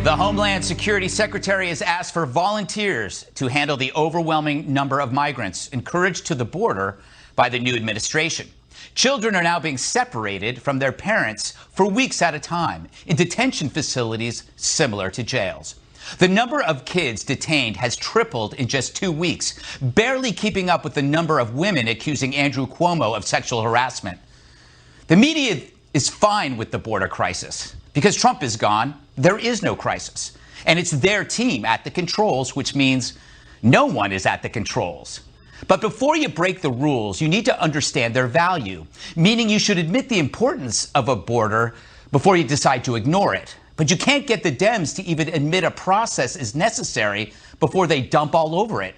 The Homeland Security Secretary has asked for volunteers to handle the overwhelming number of migrants encouraged to the border by the new administration. Children are now being separated from their parents for weeks at a time in detention facilities similar to jails. The number of kids detained has tripled in just 2 weeks, barely keeping up with the number of women accusing Andrew Cuomo of sexual harassment. The media is fine with the border crisis. Because Trump is gone, there is no crisis. And it's their team at the controls, which means no one is at the controls. But before you break the rules, you need to understand their value, meaning you should admit the importance of a border before you decide to ignore it. But you can't get the Dems to even admit a process is necessary before they dump all over it.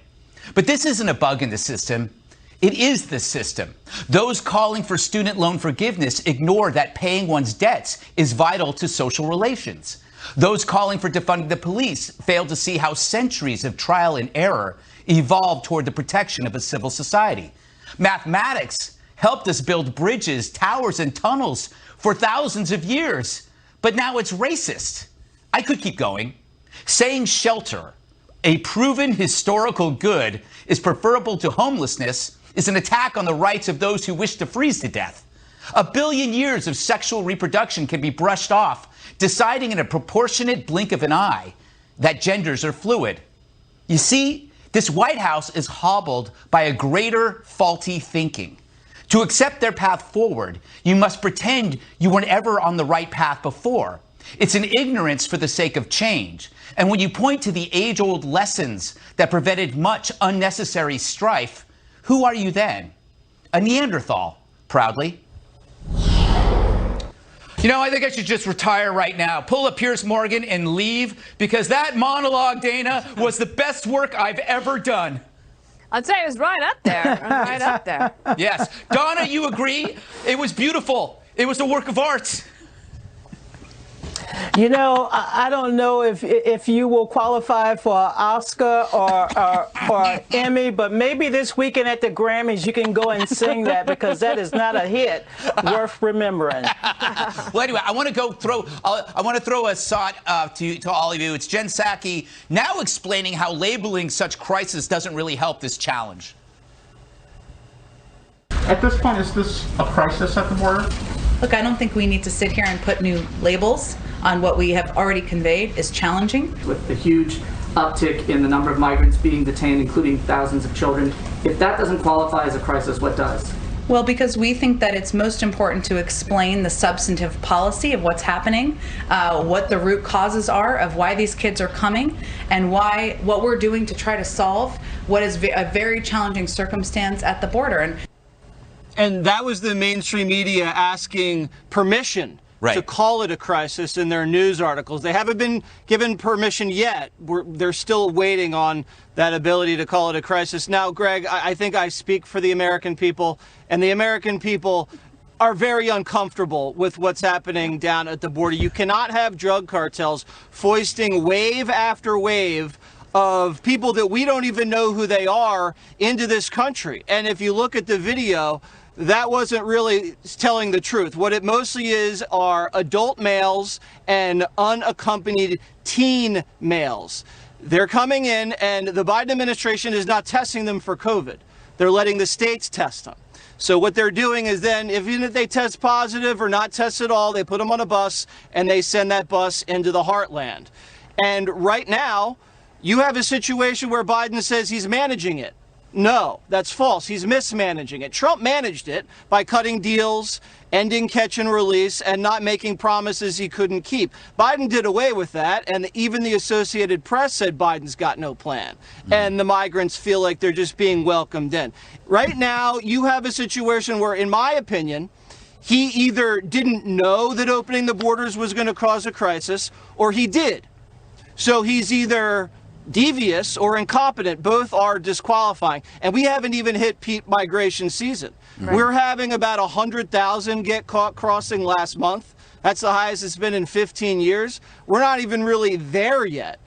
But this isn't a bug in the system. It is the system. Those calling for student loan forgiveness ignore that paying one's debts is vital to social relations. Those calling for defunding the police fail to see how centuries of trial and error evolved toward the protection of a civil society. Mathematics helped us build bridges, towers, and tunnels for thousands of years, but now it's racist. I could keep going. Saying shelter, a proven historical good, is preferable to homelessness is an attack on the rights of those who wish to freeze to death. 1 billion years of sexual reproduction can be brushed off, deciding in a proportionate blink of an eye that genders are fluid. You see, this White House is hobbled by a greater faulty thinking. To accept their path forward, you must pretend you weren't ever on the right path before. It's an ignorance for the sake of change. And when you point to the age-old lessons that prevented much unnecessary strife, who are you then? A Neanderthal, proudly. You know, I think I should just retire right now. Pull a Piers Morgan and leave, because that monologue, Dana, was the best work I've ever done. I'd say it was right up there. Right up there. Yes. Donna, you agree? It was beautiful. It was a work of art. You know, I don't know if you will qualify for an Oscar or Emmy, but maybe this weekend at the Grammys you can go and sing that, because that is not a hit worth remembering. Well, anyway, I want to throw a thought to all of you. It's Jen Psaki now explaining how labeling such crisis doesn't really help this challenge. At this point, is this a crisis at the border? Look, I don't think we need to sit here and put new labels on what we have already conveyed is challenging. With the huge uptick in the number of migrants being detained, including thousands of children, if that doesn't qualify as a crisis, what does? Well, because we think that it's most important to explain the substantive policy of what's happening, what the root causes are of why these kids are coming, and what we're doing to try to solve what is a very challenging circumstance at the border. And that was the mainstream media asking permission to call it a crisis in their news articles. They haven't been given permission yet. They're still waiting on that ability to call it a crisis. Now, Greg, I think I speak for the American people, and the American people are very uncomfortable with what's happening down at the border. You cannot have drug cartels foisting wave after wave of people that we don't even know who they are into this country. And if you look at the video, that wasn't really telling the truth. What it mostly is are adult males and unaccompanied teen males. They're coming in, and the Biden administration is not testing them for COVID. They're letting the states test them. So what they're doing is then, even if they test positive or not test at all, they put them on a bus and they send that bus into the heartland. And right now, you have a situation where Biden says he's managing it. No, that's false. He's mismanaging it. Trump managed it by cutting deals, ending catch and release, and not making promises he couldn't keep. Biden did away with that, and even the Associated Press said Biden's got no plan. And the migrants feel like they're just being welcomed in. Right now, you have a situation where, in my opinion, he either didn't know that opening the borders was going to cause a crisis, or he did. So he's either devious or incompetent. Both are disqualifying. And we haven't even hit peak migration season. We're having about 100,000 get caught crossing last month. That's the highest it's been in 15 years. We're not even really there yet.